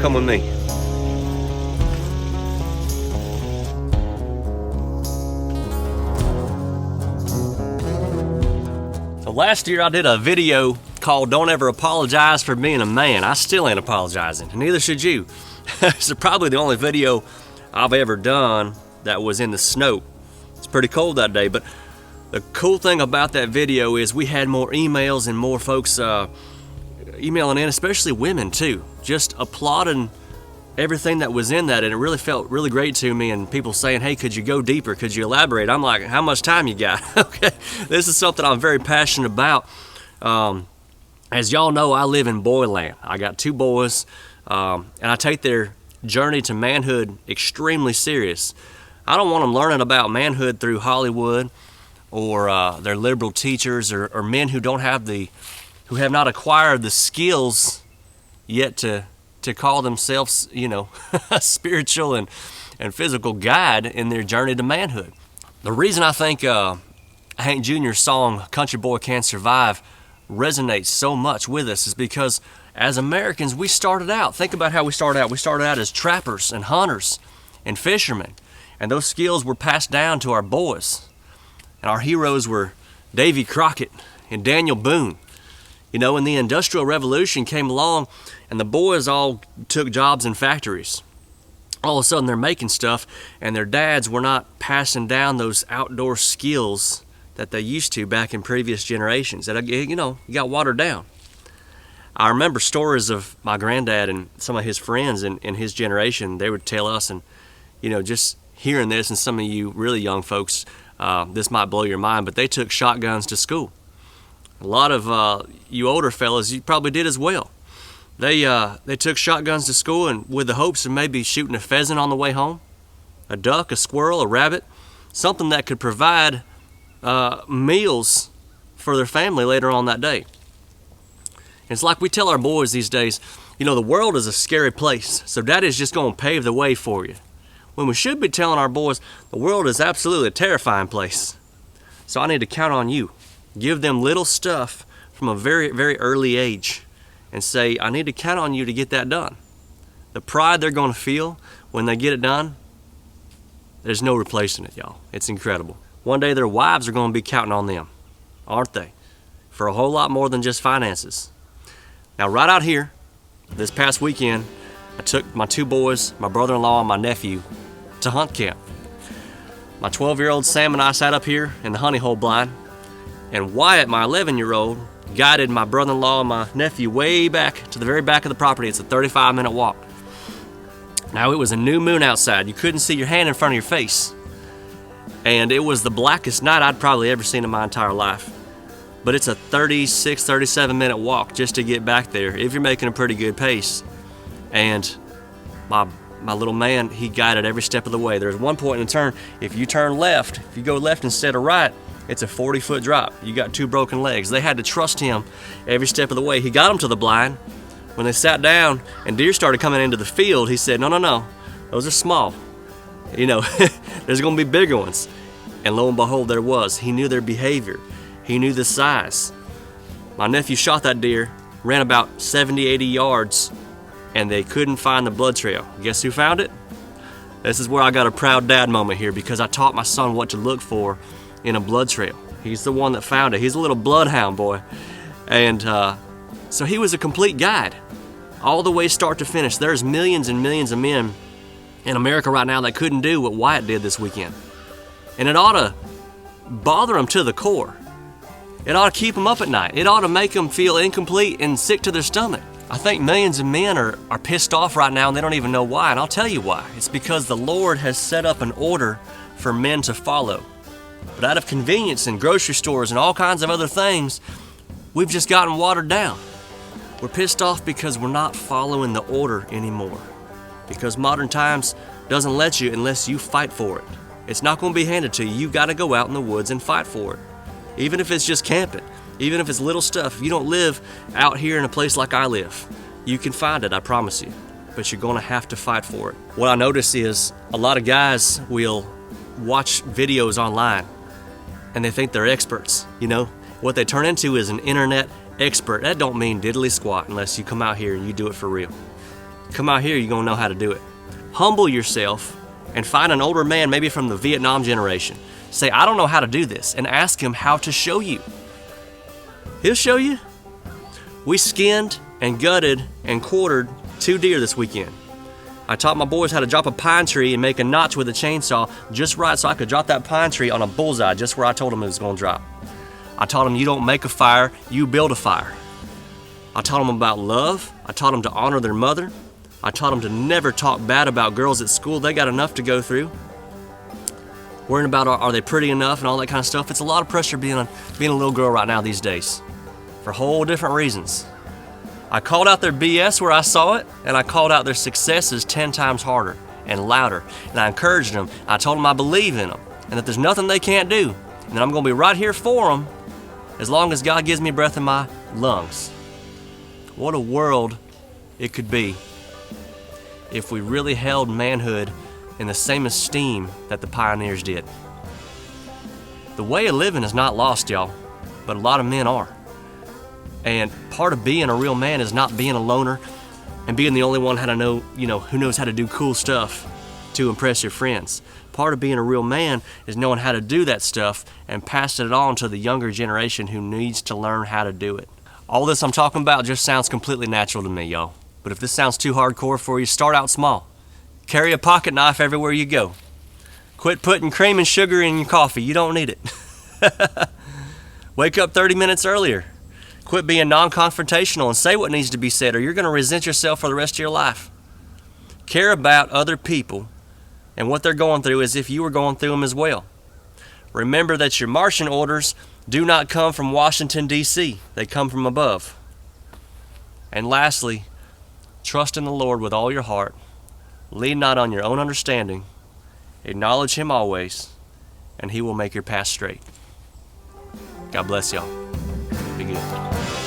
come with me. So last year I did a video called Don't Ever Apologize for Being a Man. I still ain't apologizing, and neither should you. It's probably the only video I've ever done that was in the snow. It's pretty cold that day, but the cool thing about that video is we had more emails and more folks emailing in, especially women too, just applauding everything that was in that, and it really felt really great to me, and people saying, hey, could you go deeper, could you elaborate? I'm like, how much time you got? Okay, this is something I'm very passionate about. As y'all know, I live in boyland. I got 2 boys, and I take their journey to manhood extremely serious. I don't want them learning about manhood through Hollywood or their liberal teachers or men who have not acquired the skills yet to call themselves, a spiritual and physical guide in their journey to manhood. The reason I think Hank Jr.'s song, Country Boy Can't Survive, resonates so much with us is because as Americans, we started out, think about how we started out. We started out as trappers and hunters and fishermen, and those skills were passed down to our boys. And our heroes were Davy Crockett and Daniel Boone. And the Industrial Revolution came along, and the boys all took jobs in factories. All of a sudden, they're making stuff, and their dads were not passing down those outdoor skills that they used to back in previous generations. That you got watered down. I remember stories of my granddad and some of his friends in his generation. They would tell us, and just hearing this, and some of you really young folks, this might blow your mind, but they took shotguns to school. A lot of you older fellas, you probably did as well. They took shotguns to school, and with the hopes of maybe shooting a pheasant on the way home, a duck, a squirrel, a rabbit, something that could provide meals for their family later on that day. It's like we tell our boys these days, the world is a scary place, so Daddy's just going to pave the way for you. When we should be telling our boys, the world is absolutely a terrifying place. So I need to count on you. Give them little stuff from a very, very early age and say, I need to count on you to get that done. The pride they're going to feel when they get it done, there's no replacing it, y'all. It's incredible. One day their wives are going to be counting on them, aren't they? For a whole lot more than just finances. Now, right out here, this past weekend, I took my 2 boys, my brother-in-law and my nephew, to hunt camp. My 12-year-old Sam and I sat up here in the honey hole blind, and Wyatt, my 11-year-old, guided my brother-in-law and my nephew way back to the very back of the property. It's a 35-minute walk. Now, it was a new moon outside. You couldn't see your hand in front of your face. And it was the blackest night I'd probably ever seen in my entire life. But it's a 36, 37-minute walk just to get back there if you're making a pretty good pace. And my little man, he guided every step of the way. There's one point in the turn, if you turn left, if you go left instead of right, it's a 40-foot drop. You got 2 broken legs. They had to trust him every step of the way. He got them to the blind. When they sat down and deer started coming into the field, he said, no, those are small. There's going to be bigger ones. And lo and behold, there was. He knew their behavior. He knew the size. My nephew shot that deer, ran about 70, 80 yards, and they couldn't find the blood trail. Guess who found it? This is where I got a proud dad moment here, because I taught my son what to look for in a blood trail. He's the one that found it. He's a little bloodhound boy. And so he was a complete guide all the way start to finish. There's millions and millions of men in America right now that couldn't do what Wyatt did this weekend. And it ought to bother them to the core. It ought to keep them up at night. It ought to make them feel incomplete and sick to their stomach. I think millions of men are pissed off right now, and they don't even know why. And I'll tell you why. It's because the Lord has set up an order for men to follow. But out of convenience and grocery stores and all kinds of other things, we've just gotten watered down. We're pissed off because we're not following the order anymore. Because modern times doesn't let you unless you fight for it. It's not going to be handed to you. You've got to go out in the woods and fight for it. Even if it's just camping, even if it's little stuff. If you don't live out here in a place like I live, you can find it, I promise you. But you're going to have to fight for it. What I notice is a lot of guys will watch videos online and they think they're experts. What they turn into is an internet expert. That don't mean diddly squat unless you come out here and you do it for real. Come out here, you're gonna know how to do it. Humble yourself and find an older man, maybe from the Vietnam generation. Say, I don't know how to do this, and ask him how to show you. He'll show you. We skinned and gutted and quartered 2 deer this weekend. I taught my boys how to drop a pine tree and make a notch with a chainsaw just right so I could drop that pine tree on a bullseye just where I told them it was gonna drop. I taught them you don't make a fire, you build a fire. I taught them about love. I taught them to honor their mother. I taught them to never talk bad about girls at school. They got enough to go through. Worrying about are they pretty enough and all that kind of stuff. It's a lot of pressure being a little girl right now these days for whole different reasons. I called out their BS where I saw it, and I called out their successes 10 times harder and louder. And I encouraged them. I told them I believe in them and that there's nothing they can't do. And that I'm going to be right here for them as long as God gives me breath in my lungs. What a world it could be if we really held manhood in the same esteem that the pioneers did. The way of living is not lost, y'all, but a lot of men are. And part of being a real man is not being a loner and being the only one who knows how to do cool stuff to impress your friends. Part of being a real man is knowing how to do that stuff and passing it on to the younger generation who needs to learn how to do it. All this I'm talking about just sounds completely natural to me, y'all. But if this sounds too hardcore for you, start out small. Carry a pocket knife everywhere you go. Quit putting cream and sugar in your coffee. You don't need it. Wake up 30 minutes earlier. Quit being non-confrontational and say what needs to be said, or you're going to resent yourself for the rest of your life. Care about other people and what they're going through as if you were going through them as well. Remember that your marching orders do not come from Washington, D.C. They come from above. And lastly, trust in the Lord with all your heart. Lean not on your own understanding. Acknowledge Him always, and He will make your path straight. God bless y'all. Be good.